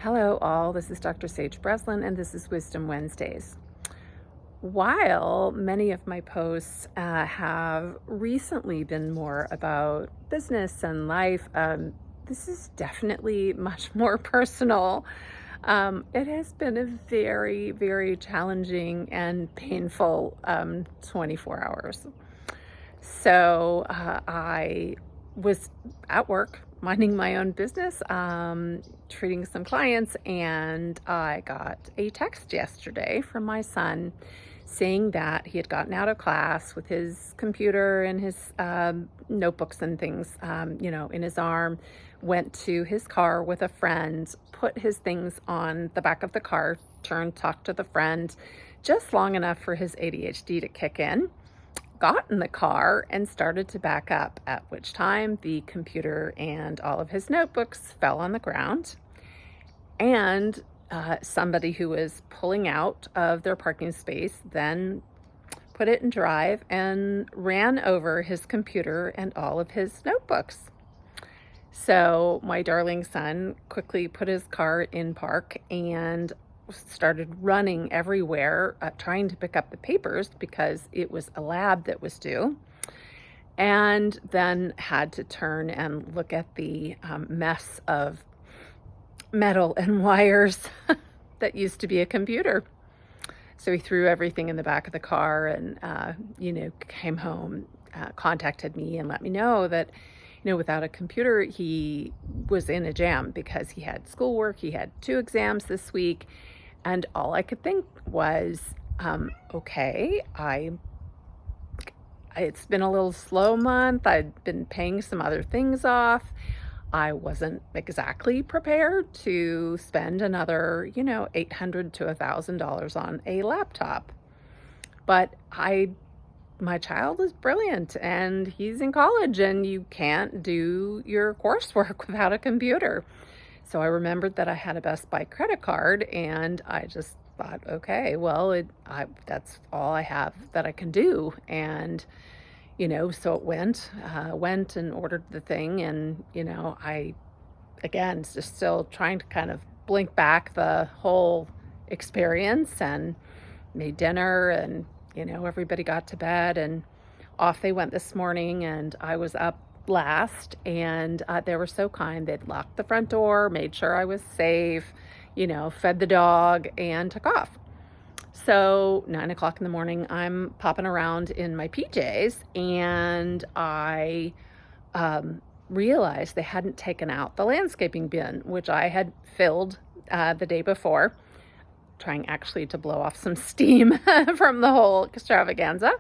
Hello all, this is Dr. Sage Breslin and this is Wisdom Wednesdays. While many of my posts have recently been more about business and life, this is definitely much more personal. It has been a very, very challenging and painful 24 hours. So I was at work minding my own business, treating some clients, and I got a text yesterday from my son saying that he had gotten out of class with his computer and his notebooks and things, in his arm, went to his car with a friend, put his things on the back of the car, turned, talked to the friend, just long enough for his ADHD to kick in, got in the car and started to back up, at which time the computer and all of his notebooks fell on the ground. And somebody who was pulling out of their parking space then put it in drive and ran over his computer and all of his notebooks. So my darling son quickly put his car in park and started running everywhere, trying to pick up the papers because it was a lab that was due, and then had to turn and look at the mess of metal and wires that used to be a computer. So he threw everything in the back of the car and, came home, contacted me and let me know that, without a computer, he was in a jam because he had schoolwork. He had 2 exams this week. And all I could think was, okay, it's been a little slow month. I'd been paying some other things off. I wasn't exactly prepared to spend another, $800 to $1,000 on a laptop. But my child is brilliant and he's in college and you can't do your coursework without a computer. So I remembered that I had a Best Buy credit card and I just thought, okay, well, that's all I have that I can do. And, so it went and ordered the thing. And, again, just still trying to kind of blink back the whole experience, and made dinner and, everybody got to bed and off they went this morning. And I was up last, and they were so kind. They'd locked the front door, made sure I was safe, fed the dog, and took off. So 9 o'clock in the morning, I'm popping around in my PJs, and I realized they hadn't taken out the landscaping bin, which I had filled the day before, trying actually to blow off some steam from the whole extravaganza.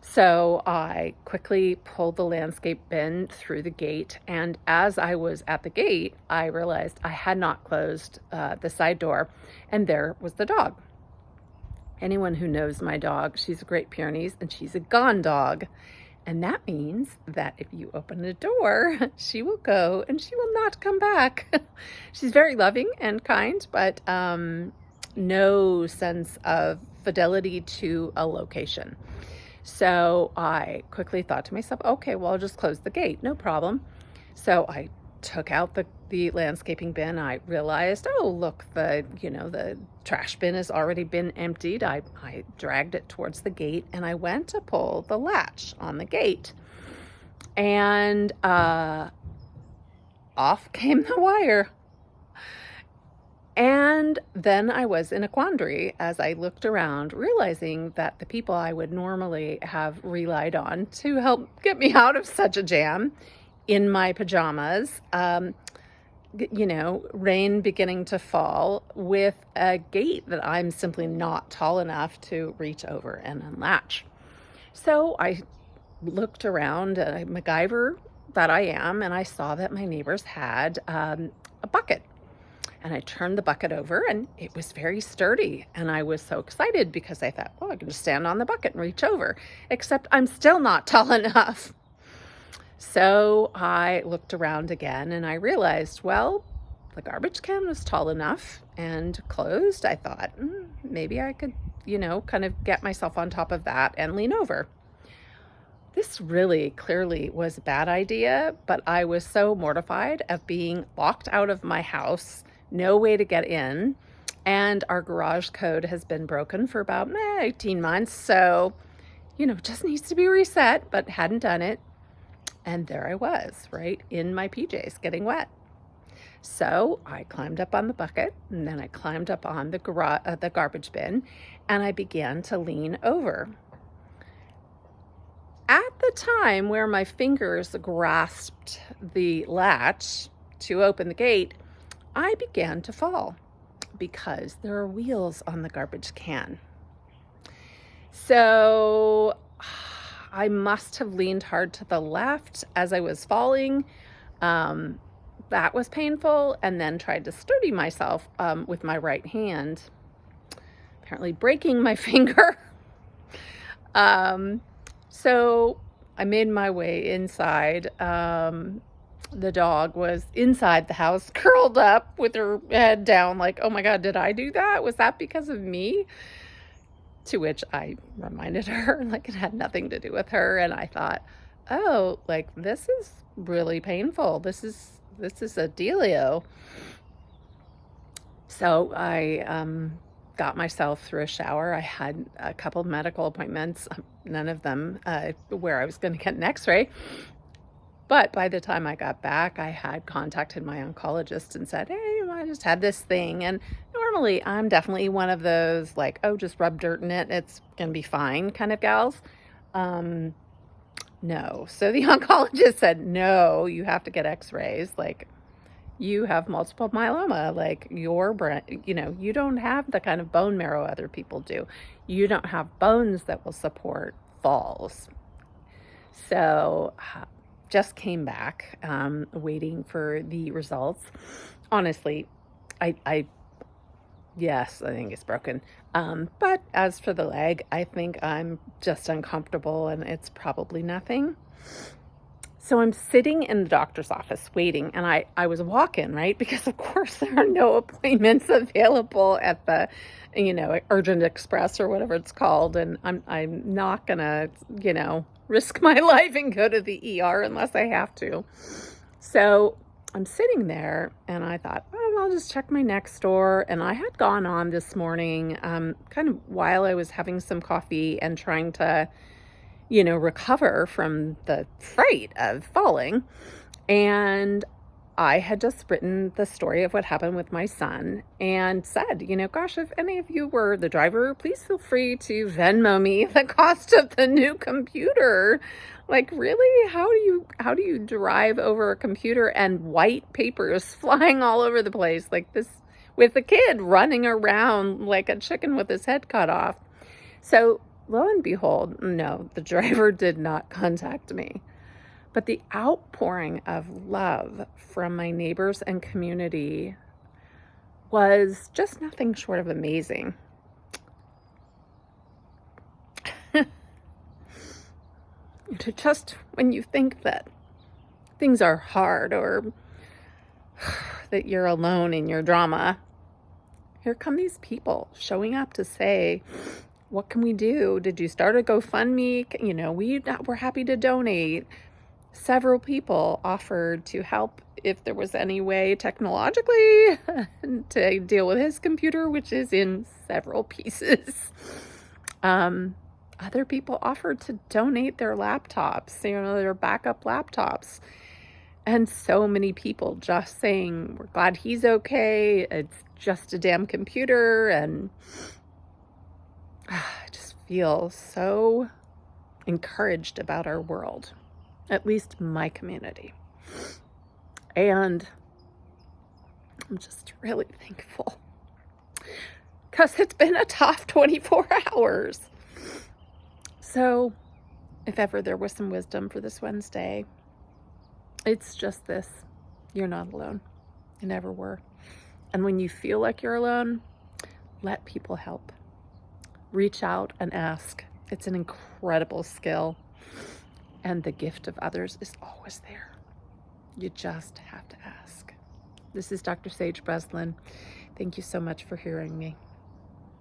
So I quickly pulled the landscape bin through the gate, and as I was at the gate, I realized I had not closed the side door, and there was the dog. Anyone who knows my dog, she's a Great Pyrenees, and she's a gone dog. And that means that if you open the door, she will go and she will not come back. She's very loving and kind, but no sense of fidelity to a location. So I quickly thought to myself, okay, well, I'll just close the gate, no problem. So I took out the landscaping bin. I realized, oh, look, the trash bin has already been emptied. I dragged it towards the gate, and I went to pull the latch on the gate, and off came the wire. And then I was in a quandary as I looked around, realizing that the people I would normally have relied on to help get me out of such a jam, in my pajamas, rain beginning to fall, with a gate that I'm simply not tall enough to reach over and unlatch. So I looked around, MacGyver that I am, and I saw that my neighbors had a bucket. And I turned the bucket over, and it was very sturdy. And I was so excited because I thought, well, I can just stand on the bucket and reach over, except I'm still not tall enough. So I looked around again, and I realized, well, the garbage can was tall enough and closed. I thought, maybe I could, kind of get myself on top of that and lean over. This really clearly was a bad idea, but I was so mortified of being locked out of my house no way to get in. And our garage code has been broken for about 18 months. So, just needs to be reset, but hadn't done it. And there I was, right in my PJs getting wet. So I climbed up on the bucket, and then I climbed up on the garbage bin, and I began to lean over. At the time where my fingers grasped the latch to open the gate, I began to fall because there are wheels on the garbage can. So I must have leaned hard to the left as I was falling. That was painful, and then tried to steady myself with my right hand, apparently breaking my finger. So I made my way inside. The dog was inside the house, curled up with her head down, like, oh my God, did I do that? Was that because of me? To which I reminded her, like, it had nothing to do with her. And I thought, oh, like, this is really painful. This is a dealio. So I got myself through a shower. I had a couple of medical appointments, none of them where I was going to get an x-ray. But by the time I got back, I had contacted my oncologist and said, hey, I just had this thing. And normally I'm definitely one of those, like, oh, just rub dirt in it, it's going to be fine kind of gals. No. So the oncologist said, no, you have to get x-rays. Like, you have multiple myeloma. Like, your brain, you don't have the kind of bone marrow other people do. You don't have bones that will support falls. So just came back, waiting for the results. Honestly, yes, I think it's broken. But as for the leg, I think I'm just uncomfortable, and it's probably nothing. So I'm sitting in the doctor's office waiting, and I was walking, right? Because of course there are no appointments available at the, Urgent Express or whatever it's called. And I'm not gonna, risk my life and go to the ER unless I have to. So I'm sitting there, and I thought, oh, I'll just check my next door. And I had gone on this morning, kind of while I was having some coffee and trying to, recover from the fright of falling. And I had just written the story of what happened with my son and said, gosh, if any of you were the driver, please feel free to Venmo me the cost of the new computer. Like, really? How do you drive over a computer and white papers flying all over the place like this, with a kid running around like a chicken with his head cut off? So lo and behold, no, the driver did not contact me. But the outpouring of love from my neighbors and community was just nothing short of amazing. Just when you think that things are hard or that you're alone in your drama, here come these people showing up to say, what can we do? Did you start a GoFundMe? We're happy to donate. Several people offered to help if there was any way technologically to deal with his computer, which is in several pieces. Other people offered to donate their laptops, their backup laptops. And so many people just saying, we're glad he's okay. It's just a damn computer. And I just feel so encouraged about our world. At least my community. And I'm just really thankful because it's been a tough 24 hours. So if ever there was some wisdom for this Wednesday, it's just this: you're not alone. You never were. And when you feel like you're alone, let people help. Reach out and ask. It's an incredible skill. And the gift of others is always there. You just have to ask. This is Dr. Sage Breslin. Thank you so much for hearing me.